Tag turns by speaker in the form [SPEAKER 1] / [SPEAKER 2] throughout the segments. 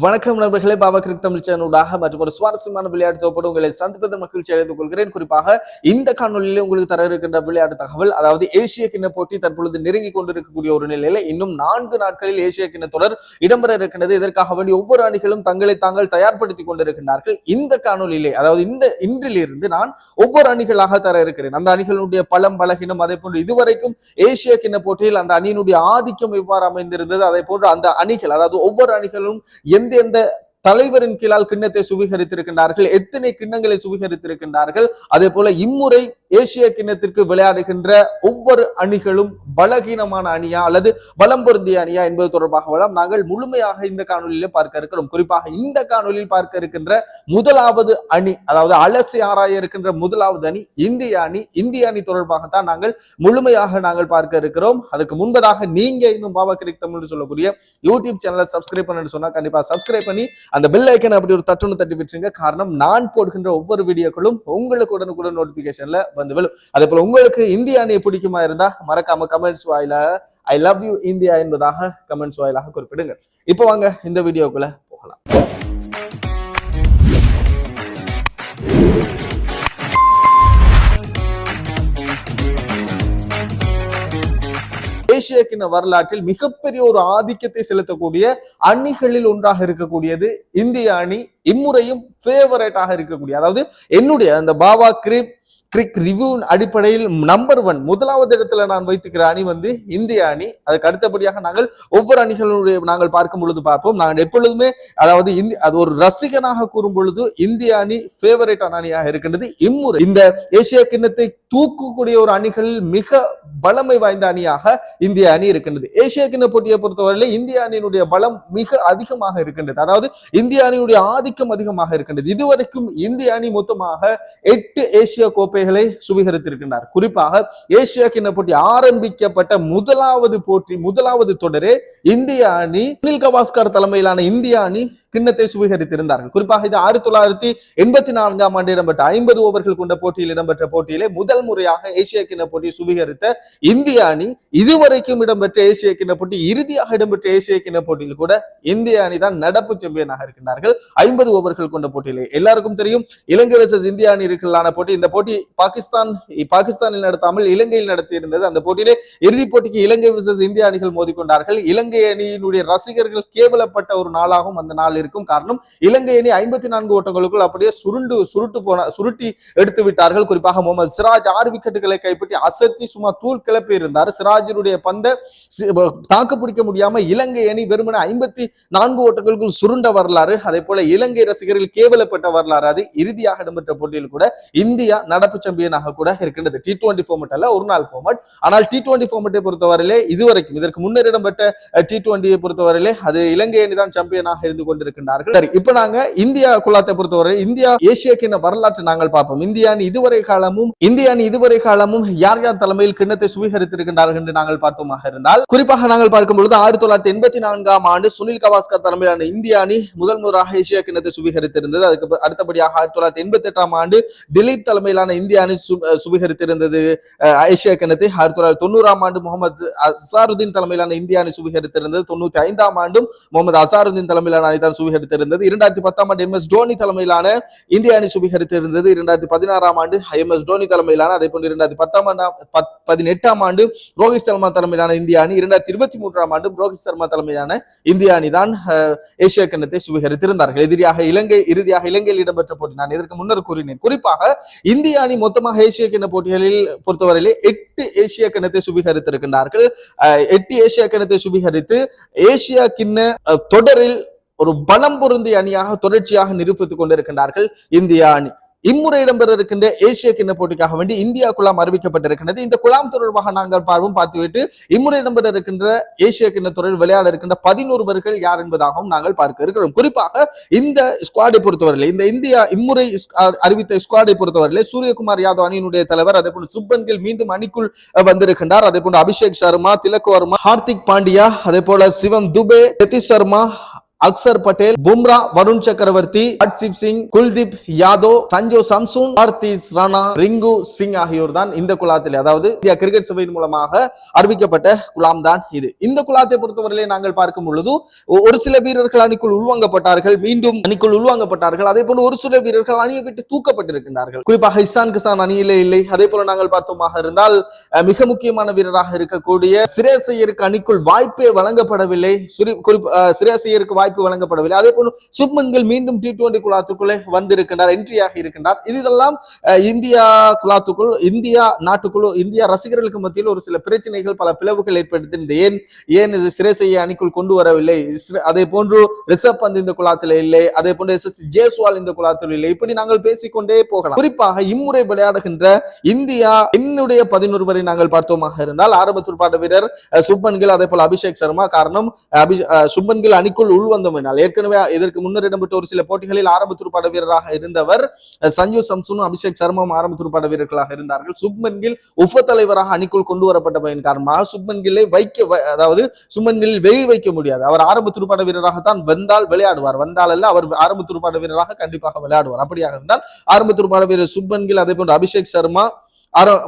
[SPEAKER 1] வணக்கம் நண்பர்களே, பாபா கிரிக் தமிழ் சேனலுடாக மற்றும் ஒரு சுவாரஸ்யமான விளையாட்டு தொகுப்போடு உங்களை சந்திப்பதில் மகிழ்ச்சி அடைந்து கொள்கிறேன். குறிப்பாக இந்த காணொலியிலே உங்களுக்கு தர இருக்கின்ற விளையாட்டு தகவல், அதாவது ஏசிய கிண்ண போட்டி தற்பொழுது நெருங்கி கொண்டிருக்கக்கூடிய ஒரு நிலையில இன்னும் 4 நாட்களில் ஏசிய கிண்ண தொடர் இடம்பெற இருக்கின்றது. இதற்காக வேண்டி ஒவ்வொரு அணிகளும் தங்களை தாங்கள் தயார்படுத்திக் கொண்டிருக்கின்றார்கள். இந்த காணொலியிலே, அதாவது இன்றிலிருந்து நான் ஒவ்வொரு அணிகளாக தர இருக்கிறேன். அந்த அணிகளுடைய பலம் பலகீனம், அதே போன்று இதுவரைக்கும் ஏசிய கிண்ண போட்டியில் அந்த அணியினுடைய ஆதிக்கம் எவ்வாறு அமைந்திருந்தது, அதே போன்று அந்த அணிகள், அதாவது ஒவ்வொரு அணிகளும் எந்த தலைவரின் கீழால் கிண்ணத்தை சுவீகரித்திருக்கின்றார்கள், எத்தனை கிண்ணங்களை சுவீகரித்திருக்கின்றார்கள், அதே போல இம்முறை ஏசிய கிண்ணத்திற்கு விளையாடுகின்ற ஒவ்வொரு அணிகளும் பலகீனமான அணியா அல்லது பலம் பொருந்திய அணியா என்பது தொடர்பாக நாங்கள் முழுமையாக இந்த காணொலியில பார்க்க இருக்கிறோம். குறிப்பாக இந்த காணொலியில் பார்க்க இருக்கின்ற முதலாவது அணி, அதாவது அலசி ஆராய இருக்கின்ற முதலாவது அணி இந்திய அணி. இந்திய அணி தொடர்பாகத்தான் நாங்கள் முழுமையாக பார்க்க இருக்கிறோம். அதுக்கு முன்பதாக நீங்க இன்னும் பாபா கிரிக் தமிழ் சொல்லக்கூடிய யூடியூப் சேனலை சப்ஸ்கிரைப் பண்ணு சொன்னா கண்டிப்பா சப்ஸ்கிரைப் பண்ணி அந்த பெல் ஐக்கன் அப்படி ஒரு தட்டி விட்டுருங்க. காரணம், நான் போடுகின்ற ஒவ்வொரு வீடியோக்களும் உங்களுக்கு உடனுக்குடன் நோட்டிபிகேஷன்ல வந்து விழும். அதே போல உங்களுக்கு இந்திய அணியை பிடிக்குமா இருந்தா மறக்காம கமெண்ட்ஸ் வாயில ஐ லவ் யூ இந்தியா என்பதாக கமெண்ட்ஸ் வாயிலாக குறிப்பிடுங்க. இப்போ வாங்க இந்த வீடியோக்குள்ள போகலாம். ஏசிய கிண்ண வரலாற்றில் மிகப்பெரிய ஒரு ஆதிக்கத்தை செலுத்தக்கூடிய அணிகளில் ஒன்றாக இருக்கக்கூடியது இந்திய அணி. இம்முறையும் ஃபேவரேட்டாக இருக்கக்கூடிய, அதாவது என்னுடைய அந்த பாபா கிரிக் ரிவ்யூ அடிப்படையில் நம்பர் 1 முதலாவது இடத்துல நான் வைத்துக்கிற அணி இந்திய அணி. அதுக்கு அடுத்தபடியாக நாங்கள் ஒவ்வொரு அணிகளுடைய நாங்கள் பார்க்கும் பொழுது பார்ப்போம். நாங்கள் எப்பொழுதுமே, அதாவது அது ஒரு ரசிகனாக கூறும் பொழுது இந்திய அணி ஃபேவரேட்டான அணியாக இருக்கின்றது. இம்முறை இந்த ஏசிய கிண்ணத்தை தூக்கக்கூடிய ஒரு அணிகளில் மிக பலமை வாய்ந்த அணியாக இந்திய அணி இருக்கின்றது. ஏசிய கிண்ண போட்டியை பொறுத்தவரையில இந்திய அணியினுடைய பலம் மிக அதிகமாக இருக்கின்றது. அதாவது இந்திய அணியுடைய ஆதிக்கம் அதிகமாக இருக்கின்றது. இதுவரைக்கும் இந்திய அணி மொத்தமாக 8 ஏசிய கோப்பைகளை சுவீகரித்திருக்கின்றார். குறிப்பாக ஏசிய கிண்ண போட்டி ஆரம்பிக்கப்பட்ட முதலாவது தொடரே இந்திய அணி, சுனில் கவாஸ்கர் தலைமையிலான இந்திய அணி கிண்ணத்தை சுவீகரித்திருந்தார்கள். குறிப்பாக இது 1984ஆம் ஆண்டு இடம்பெற்ற 50 ஓவர்கள் கொண்ட போட்டியில் இடம்பெற்ற போட்டியிலே முதல் முறையாக ஏசிய கிண்ண போட்டியை சுவீகரித்த இந்திய அணி. இதுவரைக்கும் இடம்பெற்ற ஏசிய கிண்ண போட்டி, இறுதியாக இடம்பெற்ற ஏசிய கிண்ண போட்டியில் கூட இந்திய அணி தான் நடப்பு சாம்பியனாக இருக்கின்றார்கள் 50 ஓவர்கள் கொண்ட போட்டியிலே. எல்லாருக்கும் தெரியும், இலங்கை வெர்சஸ் இந்திய அணி இருக்கலான போட்டி. இந்த போட்டி பாகிஸ்தானில் நடத்தாமல் இலங்கையில் நடத்தி இருந்தது. அந்த போட்டியிலே இறுதிப் போட்டிக்கு இலங்கை வெர்சஸ் இந்திய அணிகள் மோதிக்கொண்டார்கள். இலங்கை அணியினுடைய ரசிகர்கள் கேவலப்பட்ட ஒரு நாளாகவும் அந்த நாள் இருக்கும். காரணம், இலங்கை அணி 54 ஓட்டங்களுக்குள் அப்படியே சுருட்டி எடுத்து விட்டார்கள். குறிப்பாக முகமது சிராஜ் 6 விக்கெட்டுகளை கைப்பற்றி அசத்தி சும்மா தூள் கிளப்பி இருந்தார். சிராஜினுடைய பந்தை தாக்கு பிடிக்க முடியாம இலங்கை அணி வெறுமனே 54 ஓட்டங்களுக்குள் சுருண்ட வரலாறு, அதே போல இலங்கை ரசிகர்கள் கேவலப்பட்ட வரலாறு. அது இறுதியாக இடம்பெற்ற போட்டியில் கூட இந்தியா நடப்பு சாம்பியனாக கூட இருக்கின்றது. T20 ஃபார்மட் அல்ல, ஒரு நாள் ஃபார்மட். ஆனால் T20 ஃபார்மட்டை பொறுத்தவரையிலே இதுவரைக்கும், இதற்கு முன்னர் இடம்பெற்ற T20 பொறுத்தவரையிலே அது இலங்கை அணி தான் சாம்பியனாக இருந்து கொண்டிருக்கிறார்கள். சரி, இப்ப நாங்க இந்தியா குலாத்தை பொறுத்தவரை இந்தியா ஏசிய கிண்ண வரலாற்று நாங்கள் பார்ப்போம். இந்திய அணி இதுவரை காலமும் யார் யார் தலைமையில் கிண்ணத்தை சுவீகரித்திருக்கின்றார்கள் என்று நாங்கள் பார்த்தோமாக இருந்தால், குறிப்பாக நாங்கள் பார்க்கும் பொழுது 1984ஆம் ஆண்டு சுனில் கவாஸ்கர் தலைமையிலான இந்திய அணி முதல் முறையாக ஏசிய கிண்ணத்தை சுவீகரித்திருந்தது. அதுக்கு அடுத்தபடியாக 1988ஆம் ஆண்டு திலீப் தலைமையிலான இந்திய அணி சுவீகரித்திருந்தது ஏசிய கிண்ணத்தை. 1990ஆம் ஆண்டு முகமது அசாருதீன் தலைமையிலான இந்திய அணி சுவீகரித்திருந்தது. 95ஆம் ஆண்டும் முகமது அசாருதீன் தலைமையிலான அணி தான் சுவீகரித்திருந்தது. 2010ஆம் ஆண்டு MS தோனி தலைமையிலான இந்திய அணி சுவீகரித்திருந்தது. 2016ஆம் ஆண்டு MS தோனி தலைமையிலான, அதே போன்று 2018ஆம் ஆண்டு ரோஹித் சர்மா தலைமையிலான இந்திய அணி, 2023ஆம் ஆண்டு ரோஹித் சர்மா தலைமையிலான இந்திய அணி தான் ஏசிய கிண்ணத்தை சுவீகரித்திருந்தார்கள். இறுதியாக இலங்கையில் இடம்பெற்ற போட்டி நான் இதற்கு முன்னர் கூறினேன். குறிப்பாக இந்திய அணி மொத்தமாக ஏசிய கிண்ண போட்டிகளில் பொறுத்தவரையிலே 8 ஏசிய கிண்ணத்தை சுவீகரித்திருக்கின்றார்கள். 8 ஏசிய கிண்ணத்தை சுவீகரித்து ஏசியா கிண்ண தொடரில் ஒரு பலம் பொருந்திய அணியாக தொடர்ச்சியாக நிரூபித்துக் கொண்டிருக்கின்றார்கள் இந்திய அணி. இம்முறை இடம்பெற இருக்கின்ற ஏசிய கிண்ண போட்டிக்காக வேண்டி இந்தியா குழாம் அறிவிக்கப்பட்டிருக்கின்றது. இந்த குழாம் தொடர்பாக நாங்கள் பார்த்துவிட்டு இம்முறை இடம்பெற இருக்கின்ற ஏசிய கிண்ண தொடரில் விளையாட இருக்கின்ற 11 யார் என்பதாகவும் நாங்கள் பார்க்க இருக்கிறோம். குறிப்பாக இந்த ஸ்குவாடை பொறுத்தவரையிலே, இந்த இந்தியா இம்முறை அறிவித்த ஸ்குவாடை பொறுத்தவரையிலே சூரியகுமார் யாதவ் அணியினுடைய தலைவர், அதே போன்று சுப்மன் கில் மீண்டும் அணிக்குள் வந்திருக்கின்றார். அதே போன்று அபிஷேக் சர்மா, திலக் வர்மா, ஹார்திக் பாண்டியா, அதே போல சிவம் துபே, நிதிஷ் சர்மா, அக்சர் பட்டேல், பும்ரா, வருண் சக்கரவர்த்தி, ஹர்ஷிப் சிங், குல்தீப் யாதவ், சஞ்சு சாம்சன், ஹார்திக் ராணா, ரிங்கு சிங் ஆகியோர் தான் இந்த குழாத்தில், அதாவது இந்தியா கிரிக்கெட் சபையின் மூலமாக அறிவிக்கப்பட்ட குழாம் தான் இது. இந்த குழாத்தை பொறுத்தவரையிலே நாங்கள் பார்க்கும் பொழுது ஒரு சில வீரர்கள் அணிக்குள் உள்வாங்கப்பட்டார்கள், மீண்டும் அணிக்குள் உள்வாங்கப்பட்டார்கள். அதே போன்று ஒரு சில வீரர்கள் அணியை விட்டு தூக்கப்பட்டிருக்கின்றார்கள். குறிப்பாக இசான் கிசான் அணியிலே இல்லை. அதே போல நாங்கள் பார்த்தோமாக இருந்தால் மிக முக்கியமான வீரராக இருக்கக்கூடிய சிரேஸ் ஐயருக்கு அணிக்குள் வாய்ப்பே வழங்கப்படவில்லை. சிரேஸ் ஐயருக்கு வாய்ப்பு வழங்கப்படவில்லை. அதே போல சுப்மன் கில் மீண்டும் T20 குழாத்துக்குள்ளே வந்திருக்கின்றார், என்ட்ரியாக இருக்கின்றார். இதெல்லாம் இந்தியா குழாத்துக்குள், இந்தியா நாட்டுக்குள், இந்தியா ரசிகர்களுக்கு மத்தியில் ஒரு சில பிரச்சனைகள், பல பிளவுகள் ஏற்படுத்தினது. ஏன் சிரேஸ் ஐயர் அணிக்குள் கொண்டு வரவில்லை, அதே போன்று ரிஷப் பந்த் இந்த குழாத்தில் இல்லை, அதே போன்று SSC ஜெய்ஸ்வால் இந்த குழாத்தில் இல்லை, இப்படி நாங்கள் பேசிக்கொண்டே போகலாம். குறிப்பாக இம்முறை விளையாடுகின்ற இந்தியா என்னுடைய 11 வரை நாங்கள் பார்த்தோமாக இருந்தால் ஆரம்ப துடுப்பாட்ட வீரர் சுப்மன் கில், அதே போல அபிஷேக் சர்மா. காரணம் சுப்மன் கில் அணிக்குள் உள்வந்தமையினால் ஏற்கனவே இதற்கு முன்னர் இடம்பெற்ற ஒரு சில போட்டிகளில் ஆரம்ப துடுப்பாட்ட வீரராக இருந்தவர் சஞ்சு சாம்சனும் அபிஷேக் சர்மாவும் ஆரம்ப துடுப்பாட்ட வீரர்களாக இருந்தார்கள். சுப்மன் கில் உப தலைவராக அணிக்குள் கொண்டு வரப்பட்டமையின் காரணமாக சுப்மன் கில்லை அதாவது சுப்மன் கில் வெளி வைக்க முடியாது. அவர் ஆரம்ப துடுப்பாட்ட வீரராகத்தான் வந்தால் விளையாடுவார், வந்தால் அல்ல அவர் ஆரம்ப துடுப்பாட்ட வீரராக கண்டிப்பாக விளையாடுவார். அப்படியாக இருந்தால் ஆரம்ப துடுப்பாட்ட வீரர் சுப்மன் கில், அதே போன்று அபிஷேக் சர்மா,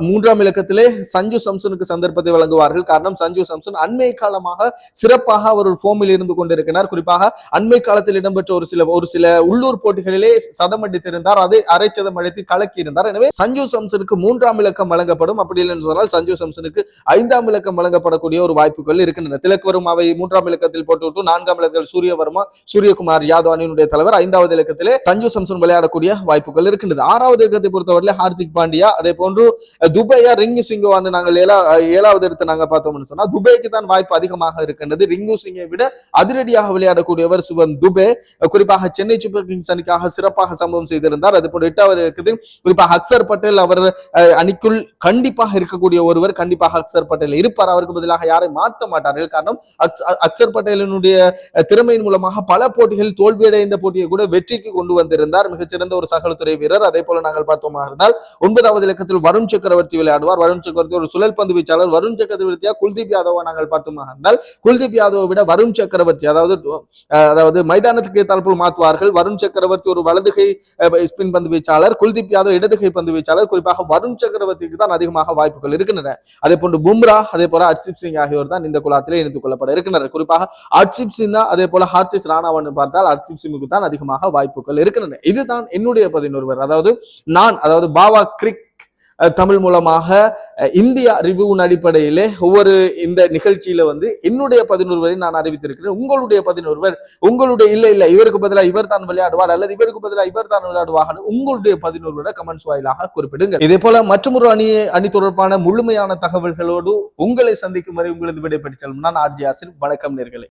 [SPEAKER 1] மூன்றாம் இலக்கத்திலே சஞ்சு சாம்சனுக்கு சந்தர்ப்பத்தை வழங்குவார்கள். காரணம் சஞ்சு சாம்சன் அண்மை காலமாக சிறப்பாக அவர் ஒரு ஃபோமில் இருந்து கொண்டிருக்கிறார். குறிப்பாக அண்மை காலத்தில் இடம்பெற்ற ஒரு சில உள்ளூர் போட்டிகளிலே சதம் அடித்திருந்தார், அதை அரை சதம் அடித்து கலக்கி இருந்தார். எனவே சஞ்சு சாம்சனுக்கு 3ஆம் இலக்கம் வழங்கப்படும். அப்படி இல்லை என்று சொன்னால் சஞ்சு சாம்சனுக்கு 5ஆம் இலக்கம் வழங்கப்படக்கூடிய ஒரு வாய்ப்புகள் இருக்கின்றன. திலக்வரும் அவை 3ஆம் இலக்கத்தில் போட்டுவிட்டு 4ஆம் இலக்கத்தில் சூரியவர்மா, சூரியகுமார் யாதவ் அணியினுடைய தலைவர் 5வது இலக்கத்திலே சஞ்சு சாம்சன் விளையாடக்கூடிய வாய்ப்புகள் இருக்கின்றது. 6வது இலக்கத்தை பொறுத்தவரை ஹார்திக் பாண்டியா, அதே போன்று துபையா ரிங்கு சிங்குவான்னு நாங்கள் 7வது இடத்தை நாங்க பார்த்தோம்னு சொன்னா துபைக்கு தான் வாய்ப்பு அதிகமாக இருக்கின்றது. ரிங்கு சிங்கை விட அதிரடியாக விளையாடக்கூடியவர் சுவன் துபே. குறிப்பாக சென்னை சூப்பர் கிங்ஸ் அணிக்காக சிறப்பாக சம்பவம் செய்திருந்தார். அது போல 8வது இருக்குது குறிப்பாக அக்சர் பட்டேல், அவர் அணிக்குள் கண்டிப்பாக இருக்கக்கூடிய ஒருவர், கண்டிப்பாக அக்சர் பட்டேல் இருப்பார். அவருக்கு பதிலாக யாரை மாற்ற மாட்டார்கள். காரணம் அக்சர் பட்டேலினுடைய திறமையின் மூலமாக பல போட்டிகள் தோல்வியடைந்த போட்டியை கூட வெற்றிக்கு கொண்டு வந்திருந்தார். மிகச்சிறந்த ஒரு சகலத்துறை வீரர். அதே போல நாங்கள் பார்த்தோமா இருந்தால் 9வது இலக்கத்தில் வருண் சக்கரவர்த்தி விளையாடுவார். வருண் சக்கரவர்த்தி ஒரு சுழல் பந்து வீச்சாளர். வருண் சக்கரவர்த்தியா குல்தீப் யாதவா நாங்கள் பார்த்தோமா இருந்தால் குல்தீப் யாதவை விட வருண் சக்கரவர்த்தி அதாவது மைதானத்துக்கு ஏற்றாற்போல் மாற்றுவார்கள். வருண் சக்கரவர்த்தி ஒரு வலதுகை ஸ்பின் பந்து வீச்சாளர், குல்தீப் யாதவ் இடதுகை பந்து வீச்சாளர். குறிப்பாக வருண் சக்கரவர்த்திக்கு தான் அதிகமாக வாய்ப்புகள் இருக்கின்றன. அதே போன்று பும்ரா, அதே போல ஹர்ஷிப் சிங் ஆகியோர் தான் இந்த குழாத்திலே இணைத்துக் கொள்ளப்பட இருக்கின்றனர். குறிப்பாக ஹர்ஷிப் சிங் தான், அதே போல ஹார்திக் ராணாவன் பார்த்தால் ஹர்ஷிப் சிங்குக்கு தான் அதிகமாக வாய்ப்புகள் இருக்கின்றன. இதுதான் என்னுடைய 11 அதாவது அதாவது பாவா கிரிக் தமிழ் மூலமாக இந்தியா ரிவ்யூவின் அடிப்படையிலே ஒவ்வொரு இந்த நிகழ்ச்சியில என்னுடைய 11 வரை நான் அறிவித்திருக்கிறேன். உங்களுடைய 11 உங்களுடைய இல்ல இவருக்கு பதிலாக இவர் தான் விளையாடுவார் அல்லது இவருக்கு பதிலாக இவர் தான் விளையாடுவார், உங்களுடைய 11 கமெண்ட்ஸ் வாயிலாக குறிப்பிடுங்க. இதே போல மற்றொரு அணி தொடர்பான முழுமையான தகவல்களோடு உங்களை சந்திக்கும் வரை உங்களது விடைபெற்று செல்லும் நான் RJ ஆசிர். வணக்கம் நேர்களே.